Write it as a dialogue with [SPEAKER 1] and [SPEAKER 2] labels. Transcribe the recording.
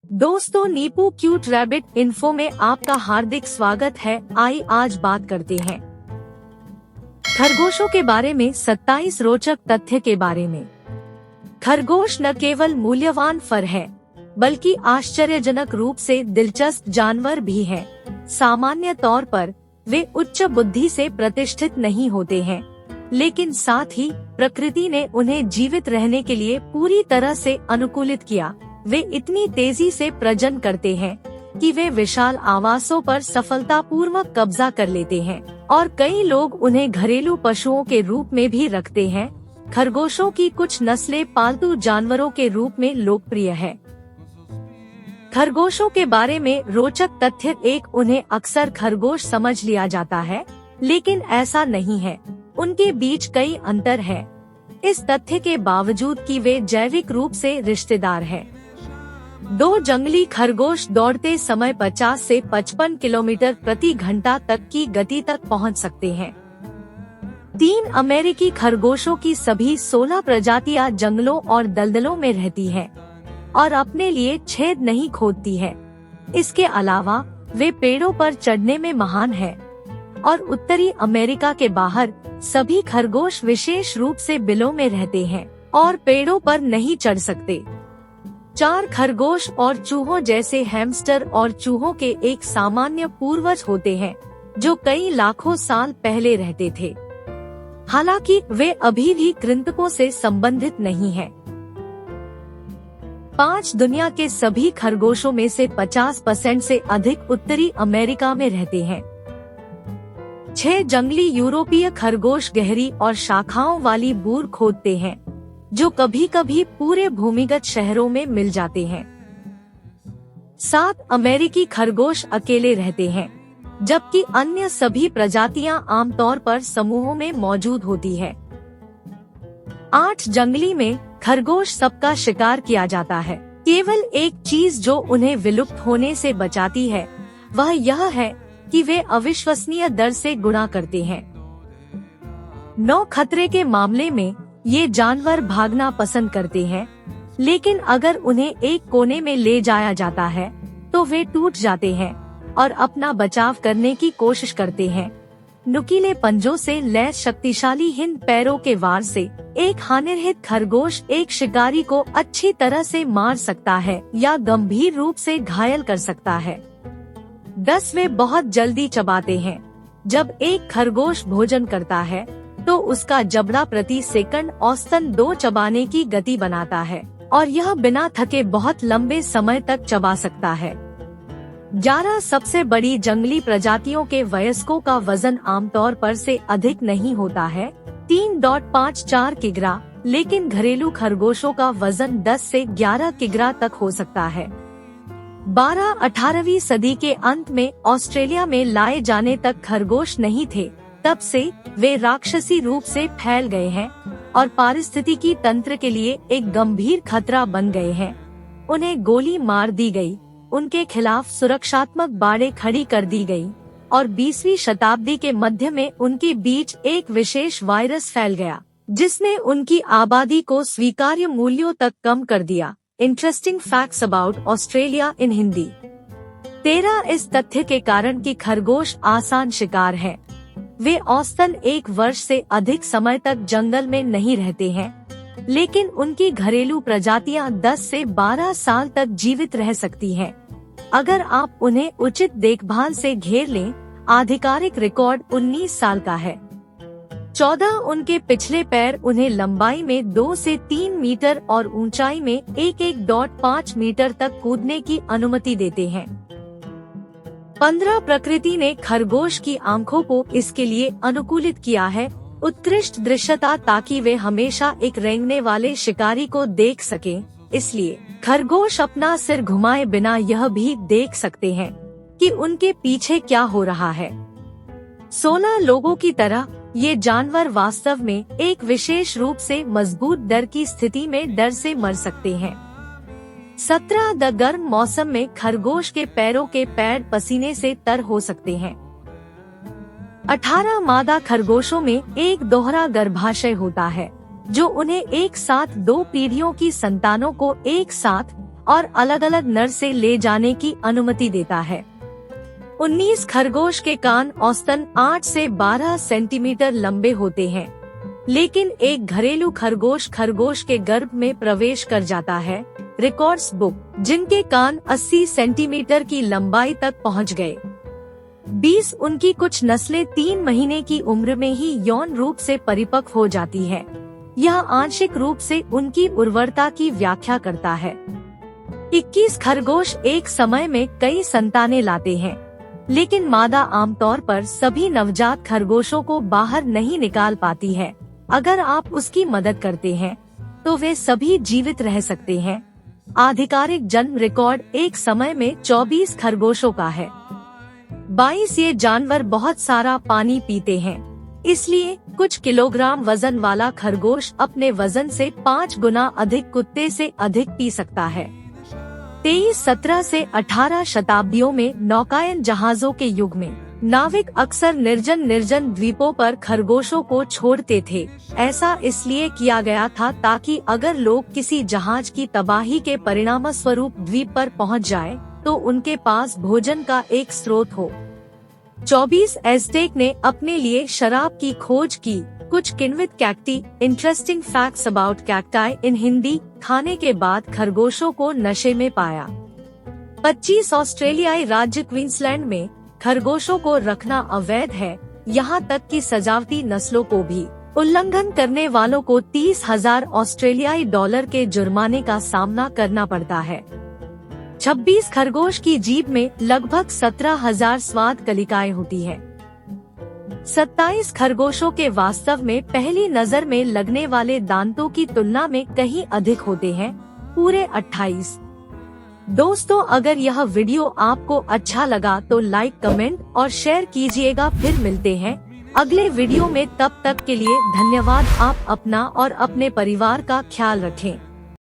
[SPEAKER 1] दोस्तों, नीपू cute rabbit info में आपका हार्दिक स्वागत है। आइए आज बात करते हैं खरगोशों के बारे में 27 रोचक तथ्य के बारे में। खरगोश न केवल मूल्यवान फर है, बल्कि आश्चर्यजनक रूप से दिलचस्प जानवर भी है। सामान्य तौर पर वे उच्च बुद्धि से प्रतिष्ठित नहीं होते हैं, लेकिन साथ ही प्रकृति ने उन्हें जीवित रहने के लिए पूरी तरह से अनुकूलित किया। वे इतनी तेजी से प्रजनन करते हैं कि वे विशाल आवासों पर सफलतापूर्वक कब्जा कर लेते हैं और कई लोग उन्हें घरेलू पशुओं के रूप में भी रखते हैं। खरगोशों की कुछ नस्लें पालतू जानवरों के रूप में लोकप्रिय है। खरगोशों के बारे में रोचक तथ्य एक, उन्हें अक्सर खरगोश समझ लिया जाता है, लेकिन ऐसा नहीं है। उनके बीच कई अंतर है, इस तथ्य के बावजूद कि वे जैविक रूप से रिश्तेदार हैं। 2 जंगली खरगोश दौड़ते समय 50 से 55 किलोमीटर प्रति घंटा तक की गति तक पहुंच सकते हैं। 3 अमेरिकी खरगोशों की सभी 16 प्रजातियां जंगलों और दलदलों में रहती हैं और अपने लिए छेद नहीं खोदती है। इसके अलावा वे पेड़ों पर चढ़ने में महान हैं और उत्तरी अमेरिका के बाहर सभी खरगोश विशेष रूप से बिलों में रहते हैं और पेड़ों पर नहीं चढ़ सकते। 4 खरगोश और चूहों जैसे हैमस्टर और चूहों के एक सामान्य पूर्वज होते हैं, जो कई लाखों साल पहले रहते थे। हालांकि वे अभी भी कृंतकों से संबंधित नहीं हैं। 5 दुनिया के सभी खरगोशों में से 50% से अधिक उत्तरी अमेरिका में रहते हैं। 6 जंगली यूरोपीय खरगोश गहरी और शाखाओं वाली बूर खोदते हैं, जो कभी कभी पूरे भूमिगत शहरों में मिल जाते हैं। 7 अमेरिकी खरगोश अकेले रहते हैं, जबकि अन्य सभी प्रजातियां आमतौर पर समूहों में मौजूद होती है। 8 जंगली में खरगोश सबका शिकार किया जाता है। केवल एक चीज जो उन्हें विलुप्त होने से बचाती है, वह यह है कि वे अविश्वसनीय दर से गुणा करते हैं। 9 खतरे के मामले में ये जानवर भागना पसंद करते हैं, लेकिन अगर उन्हें एक कोने में ले जाया जाता है तो वे टूट जाते हैं और अपना बचाव करने की कोशिश करते हैं। नुकीले पंजों से लैस शक्तिशाली हिंद पैरों के वार से एक हानिरहित खरगोश एक शिकारी को अच्छी तरह से मार सकता है या गंभीर रूप से घायल कर सकता है। 10 वे बहुत जल्दी चबाते हैं। जब एक खरगोश भोजन करता है तो उसका जबड़ा प्रति सेकंड औसतन 2 चबाने की गति बनाता है और यह बिना थके बहुत लंबे समय तक चबा सकता है। 11 सबसे बड़ी जंगली प्रजातियों के वयस्कों का वजन आमतौर पर से अधिक नहीं होता है, 3.54 किग्रा, लेकिन घरेलू खरगोशों का वजन 10 से 11 किग्रा तक हो सकता है। 18वीं सदी के अंत में ऑस्ट्रेलिया में लाए जाने तक खरगोश नहीं थे। तब से वे राक्षसी रूप से फैल गए हैं और पारिस्थितिकी तंत्र के लिए एक गंभीर खतरा बन गए हैं। उन्हें गोली मार दी गई, उनके खिलाफ सुरक्षात्मक बाड़े खड़ी कर दी गई और 20वीं शताब्दी के मध्य में उनके बीच एक विशेष वायरस फैल गया, जिसने उनकी आबादी को स्वीकार्य मूल्यों तक कम कर दिया। इंटरेस्टिंग फैक्ट्स अबाउट ऑस्ट्रेलिया इन हिंदी। 13 इस तथ्य के कारण कि खरगोश आसान शिकार है। वे औसतन 1 वर्ष से अधिक समय तक जंगल में नहीं रहते हैं, लेकिन उनकी घरेलू प्रजातियां 10 से 12 साल तक जीवित रह सकती हैं, अगर आप उन्हें उचित देखभाल से घेर लें। आधिकारिक रिकॉर्ड 19 साल का है। 14 उनके पिछले पैर उन्हें लंबाई में 2 से 3 मीटर और ऊंचाई में 1.5 मीटर तक कूदने की अनुमति देते हैं। 15 प्रकृति ने खरगोश की आंखों को इसके लिए अनुकूलित किया है, उत्कृष्ट दृश्यता, ताकि वे हमेशा एक रेंगने वाले शिकारी को देख सकें। इसलिए खरगोश अपना सिर घुमाए बिना यह भी देख सकते हैं कि उनके पीछे क्या हो रहा है। 16 लोगों की तरह ये जानवर वास्तव में एक विशेष रूप से मजबूत डर की स्थिति में डर से मर सकते हैं। 17 द गर्म मौसम में खरगोश के पैरों के पैड पसीने से तर हो सकते हैं। 18 मादा खरगोशों में एक दोहरा गर्भाशय होता है, जो उन्हें एक साथ 2 पीढ़ियों की संतानों को एक साथ और अलग अलग नर से ले जाने की अनुमति देता है। 19 खरगोश के कान औसतन 8 से 12 सेंटीमीटर लंबे होते हैं, लेकिन एक घरेलू खरगोश के गर्भ में प्रवेश कर जाता है, रिकॉर्ड्स बुक, जिनके कान 80 सेंटीमीटर की लंबाई तक पहुंच गए। 20 उनकी कुछ नस्लें 3 महीने की उम्र में ही यौन रूप से परिपक्व हो जाती है। यह आंशिक रूप से उनकी उर्वरता की व्याख्या करता है। 21 खरगोश एक समय में कई संतानें लाते हैं, लेकिन मादा आमतौर पर सभी नवजात खरगोशों को बाहर नहीं निकाल पाती है। अगर आप उसकी मदद करते हैं तो वे सभी जीवित रह सकते हैं। आधिकारिक जन्म रिकॉर्ड एक समय में 24 खरगोशों का है। 22 ये जानवर बहुत सारा पानी पीते हैं, इसलिए कुछ किलोग्राम वजन वाला खरगोश अपने वजन से 5 गुना अधिक कुत्ते से अधिक पी सकता है। 23-17 से 18 शताब्दियों में नौकायन जहाजों के युग में नाविक अक्सर निर्जन द्वीपों पर खरगोशों को छोड़ते थे। ऐसा इसलिए किया गया था ताकि अगर लोग किसी जहाज की तबाही के परिणामस्वरूप द्वीप पर पहुंच जाए तो उनके पास भोजन का एक स्रोत हो। 24 एज़टेक ने अपने लिए शराब की खोज की। कुछ किण्वित cacti, interesting facts about cacti in Hindi, खाने के बाद खरगोशों को नशे में पाया। 25 ऑस्ट्रेलियाई राज्य क्वींसलैंड में खरगोशों को रखना अवैध है, यहाँ तक कि सजावटी नस्लों को भी उल्लंघन करने वालों को 30,000 ऑस्ट्रेलियाई डॉलर के जुर्माने का सामना करना पड़ता है। 26 खरगोश की जीभ में लगभग 17,000 स्वाद कलिकाएं होती है। 27 खरगोशों के वास्तव में पहली नजर में लगने वाले दांतों की तुलना में कहीं अधिक होते हैं, पूरे 28। दोस्तों, अगर यह वीडियो आपको अच्छा लगा तो लाइक, कमेंट और शेयर कीजिएगा। फिर मिलते हैं अगले वीडियो में, तब तक के लिए धन्यवाद। आप अपना और अपने परिवार का ख्याल रखें।